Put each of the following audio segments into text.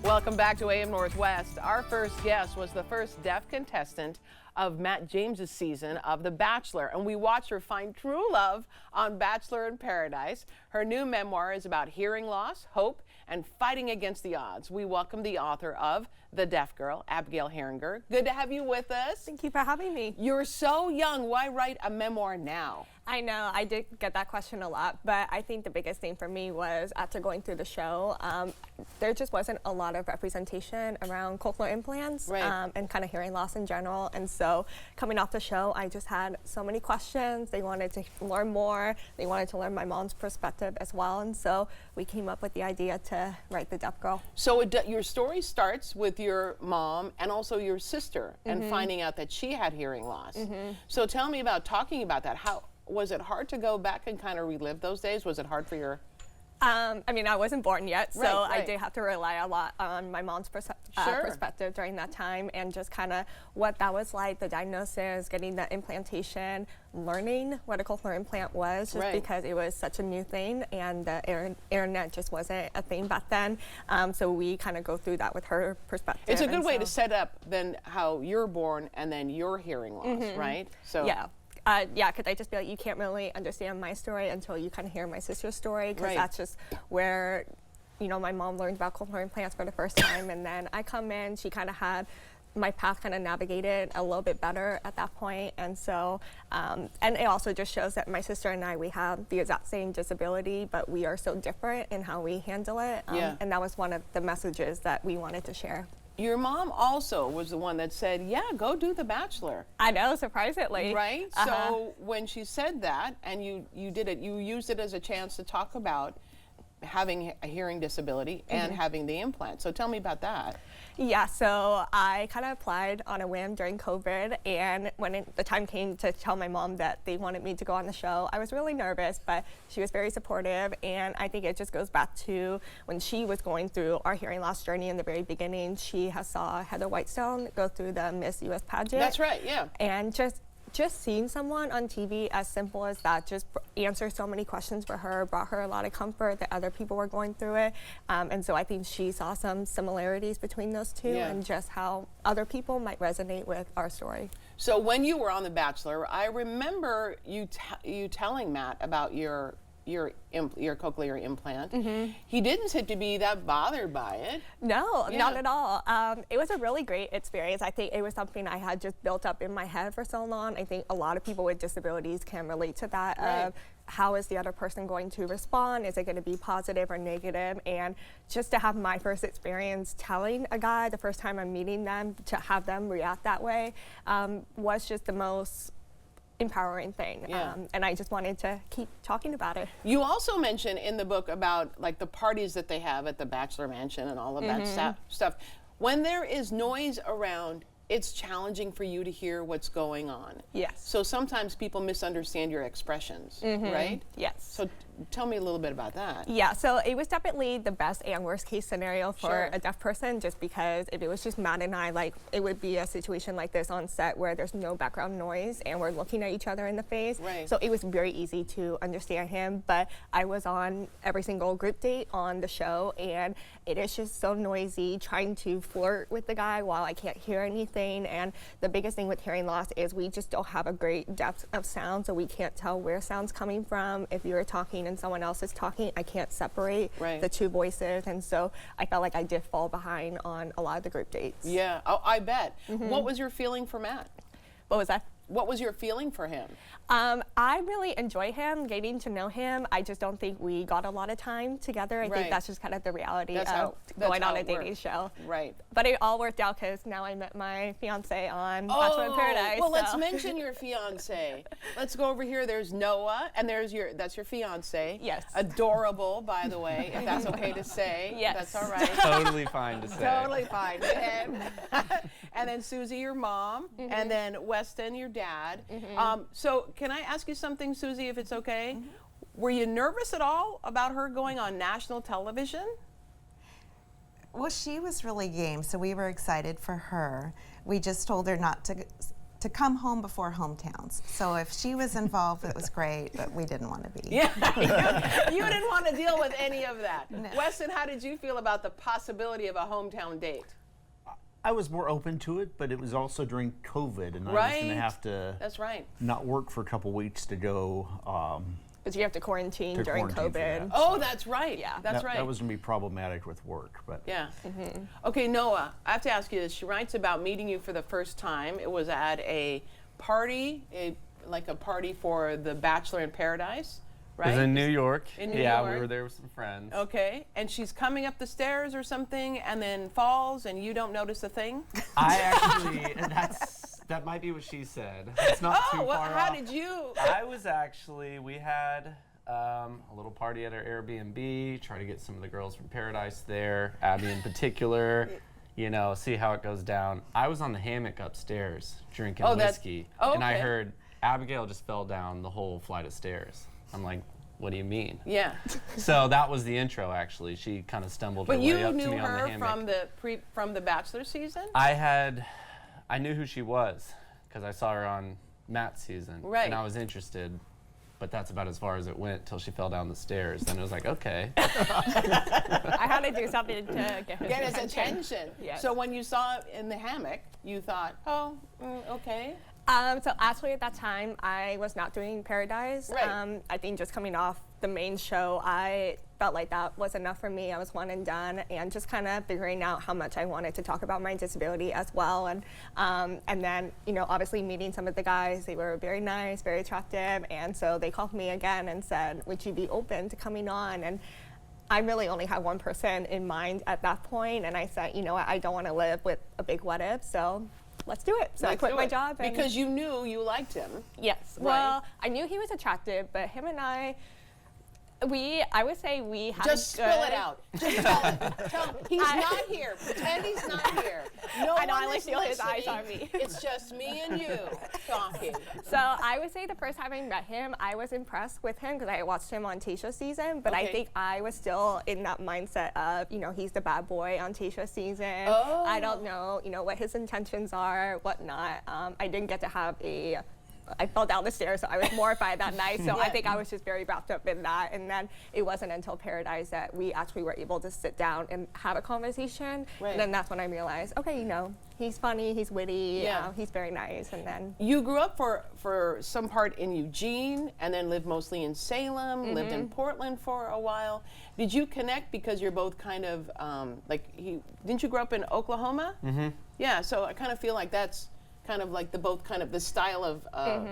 Welcome back to AM Northwest. Our first guest was the first deaf contestant of Matt James's season of The Bachelor, and we watched her find true love on Bachelor in Paradise. Her new memoir is about hearing loss, hope, and fighting against the odds. We welcome the author of The Deaf Girl, Abigail Heringer. Good to have you with us. Thank you for having me. You're so young. Why write a memoir now? I know, I did get that question a lot, but I think the biggest thing for me was after going through the show, there just wasn't a lot of representation around cochlear implants and kind of hearing loss in general. And so coming off the show, I just had so many questions. They wanted to learn more. They wanted to learn my mom's perspective as well. And so we came up with the idea to write The Deaf Girl. So your story starts with your mom and also your sister and finding out that she had hearing loss. So tell me about talking about that. How was it hard to go back and kind of relive those days? Was it hard for your... I mean, I wasn't born yet, so I did have to rely a lot on my mom's perspective during that time, and just kind of what that was like, the diagnosis, getting the implantation, learning what a cochlear implant was, just because it was such a new thing, and the internet just wasn't a thing back then. So we kind of go through that with her perspective. It's a good way to set up then how you're born and then your hearing loss, right? So yeah. Yeah, because I just feel like you can't really understand my story until you kind of hear my sister's story, because that's just where, you know, my mom learned about cochlear implants for the first time, and then I come in, she kind of had my path kind of navigated a little bit better at that point. And so, and it also just shows that my sister and I, we have the exact same disability, but we are so different in how we handle it. And that was one of the messages that we wanted to share. Your mom also was the one that said, yeah, go do The Bachelor. I know, surprisingly. Right? So when she said that and you did it, you used it as a chance to talk about having a hearing disability and having the implant. So tell me about that. Yeah, so I kind of applied on a whim during COVID, and when the time came to tell my mom that they wanted me to go on the show, I was really nervous, but she was very supportive, and I think it just goes back to when she was going through our hearing loss journey in the very beginning. She has saw Heather Whitestone go through the Miss US pageant. That's right, yeah. And just seeing someone on TV as simple as that just answered so many questions for her, brought her a lot of comfort that other people were going through it. And so I think she saw some similarities between those two and just how other people might resonate with our story. So when you were on The Bachelor, I remember you telling Matt about your cochlear implant. He didn't seem to be that bothered by it. No, not at all. It was a really great experience. I think it was something I had just built up in my head for so long. I think a lot of people with disabilities can relate to that. How is the other person going to respond? Is it going to be positive or negative? And just to have my first experience telling a guy the first time I'm meeting them, to have them react that way, was just the most empowering thing. And I just wanted to keep talking about it. You also mention in the book about like the parties that they have at the Bachelor Mansion and all of that stuff. When there is noise around, it's challenging for you to hear what's going on. Yes. So sometimes people misunderstand your expressions, right? Yes. So tell me a little bit about that. Yeah, so it was definitely the best and worst case scenario for a deaf person, just because if it was just Matt and I, like, it would be a situation like this on set where there's no background noise and we're looking at each other in the face. So it was very easy to understand him, but I was on every single group date on the show, and it is just so noisy trying to flirt with the guy while I can't hear anything. And the biggest thing with hearing loss is we just don't have a great depth of sound, so we can't tell where sound's coming from. If you're talking and someone else is talking, I can't separate the two voices, and so I felt like I did fall behind on a lot of the group dates. Yeah, I bet. What was your feeling for Matt? What was that? What was your feeling for him? I really enjoy him, getting to know him. I just don't think we got a lot of time together. I think that's just kind of the reality of going on a dating show. But it all worked out because now I met my fiance on Bachelor in Paradise. Well, let's mention your fiance. Let's go over here. There's Noah, and that's your fiance. Yes. Adorable, by the way, if that's okay to say. Yes. That's all right. Totally fine to say. Totally fine. And then Susie, your mom, and then Weston, your dad. So can I ask you something, Susie, if it's okay? Were you nervous at all about her going on national television? Well, she was really game, so we were excited for her. We just told her not to to come home before hometowns. So if she was involved, it was great, but we didn't want to be. Yeah, you didn't want to deal with any of that. No. Weston, how did you feel about the possibility of a hometown date? I was more open to it, but it was also during COVID, and I was Right. going to have to That's right. not work for a couple weeks to go. Because you have to quarantine To during quarantine for COVID. that. Oh, that's right. Yeah. That's that, right. That was going to be problematic with work, but Yeah. Okay, Noah, I have to ask you this. She writes about meeting you for the first time. It was at a party, like a party for the Bachelor in Paradise, right? It was in New York. In New yeah, York. we were there with some friends. Okay, and she's coming up the stairs or something and then falls and you don't notice a thing? I actually, that might be what she said. It's not too Oh, well, far how off. did you? I was actually, we had a little party at our Airbnb, try to get some of the girls from Paradise there, Abby in particular, you know, see how it goes down. I was on the hammock upstairs drinking whiskey, and I okay. heard Abigail just fell down the whole flight of stairs. I'm like, what do you mean? Yeah. So that was the intro, actually. She kind of stumbled her But way you up to knew me on the her hammock. from the Bachelor season? I knew who she was because I saw her on Matt's season, Right. and I was interested. But that's about as far as it went till she fell down the stairs. Then it was like, okay. I had to do something to get his attention. Yes. So when you saw it in the hammock, you thought, oh, okay. So actually at that time, I was not doing Paradise. Right. I think just coming off the main show, I felt like that was enough for me. I was one and done, and just kind of figuring out how much I wanted to talk about my disability as well. And then, you know, obviously meeting some of the guys, they were very nice, very attractive, and so they called me again and said, would you be open to coming on? And I really only had one person in mind at that point, and I said, you know what, I don't want to live with a big what if, so let's do it. So I quit my job. And Because you knew you liked him. yes. Right. Well, I knew he was attractive, but him and I would say we had Just a good, spill it out. Just tell him. Tell him. He's not here. Pretend he's not here. No I know, one I like is feel his eyes listening. on me. It's just me and you talking. So I would say the first time I met him, I was impressed with him because I watched him on Tayshia's season, but I Okay. think I was still in that mindset of, you know, he's the bad boy on Tayshia's season. Oh. I don't know, you know, what his intentions are, whatnot. I didn't get to have I fell down the stairs, so I was mortified that night. So I think I was just very wrapped up in that. And then it wasn't until Paradise that we actually were able to sit down and have a conversation. Right. And then that's when I realized, okay, you know, he's funny, he's witty, Yeah. he's very nice. And then You grew up for some part in Eugene and then lived mostly in Salem, lived in Portland for a while. Did you connect because you're both kind of didn't you grow up in Oklahoma? Mm-hmm. Yeah, so I kind of feel like that's kind of like the style of,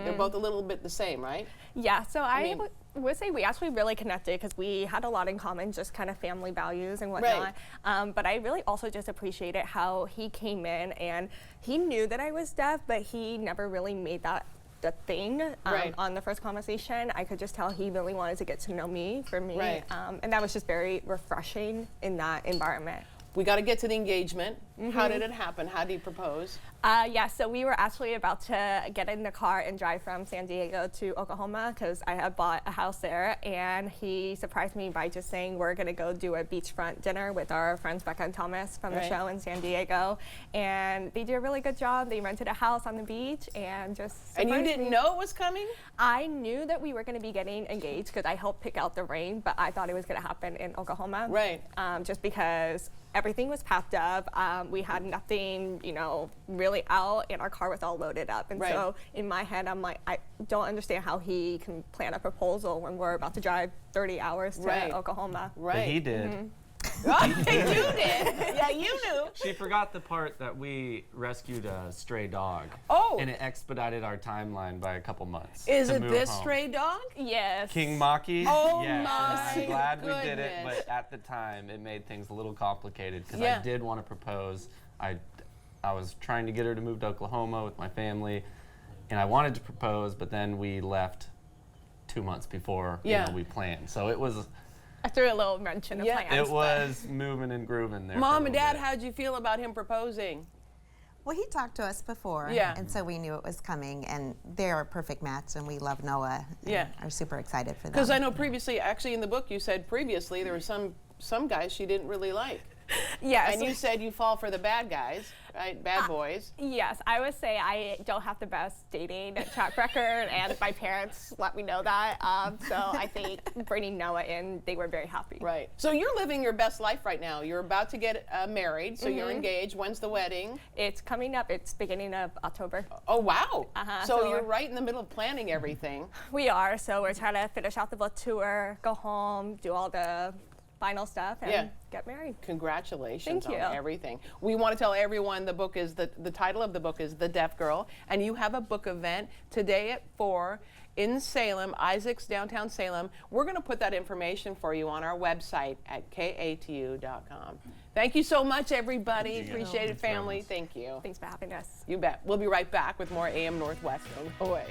they're both a little bit the same, right? yeah, so I mean- would say we actually really connected because we had a lot in common, just kind of family values and whatnot. But I really also just appreciated how he came in and he knew that I was deaf, but he never really made that the thing Right. on the first conversation. I could just tell he really wanted to get to know me for me. Right. And that was just very refreshing in that environment. We got to get to the engagement. How did it happen? How did he propose? Yeah, so we were actually about to get in the car and drive from San Diego to Oklahoma because I had bought a house there, and he surprised me by just saying we're gonna go do a beachfront dinner with our friends Becca and Thomas from the Right. show in San Diego, and they did a really good job. They rented a house on the beach and just And you surprised didn't me. know it was coming? I knew that we were gonna be getting engaged because I helped pick out the ring, but I thought it was gonna happen in Oklahoma. Right. Just because everything was packed up. We had nothing, you know, really out, and our car was all loaded up. And Right. so in my head, I'm like, I don't understand how he can plan a proposal when we're about to drive 30 hours to Right. Oklahoma. Right. But he did. You did. Yeah, you knew. She forgot the part that we rescued a stray dog. Oh. And it expedited our timeline by a couple months. Is to it move this home. stray dog? Yes. King Maki? Oh yes. my I'm glad we did it, goodness. but at the time it made things a little complicated because Yeah. I did want to propose. I was trying to get her to move to Oklahoma with my family, and I wanted to propose, but then we left 2 months before Yeah. we planned. So it was I threw a little wrench in the Yeah. plans. it but- was moving and grooving there. for a Mom and little Dad, bit. how'd you feel about him proposing? Well, he talked to us before, Yeah. and so we knew it was coming, and they're a perfect match, and we love Noah, and Yeah. are super excited for them. Because I know previously, actually in the book you said previously there were some guys she didn't really like. Yes. And you said you fall for the bad guys, right? Bad boys. Yes, I would say I don't have the best dating track record, and my parents let me know that. So I think bringing Noah in, they were very happy. Right. So you're living your best life right now. You're about to get married, so you're engaged. When's the wedding? It's coming up. It's beginning of October. Oh, wow. So So you're we're- right in the middle of planning everything. We are. So we're trying to finish out the book tour, go home, do all the final stuff, and Yeah. get married. Congratulations Thank you. on everything. We want to tell everyone the book is the title of the book is The Deaf Girl, and you have a book event today at 4 in Salem, Isaac's downtown Salem. We're going to put that information for you on our website at katu.com. Thank you so much, everybody. Appreciate it, family. Thank you. Thanks for having us. You bet. We'll be right back with more AM Northwest. Don't go away.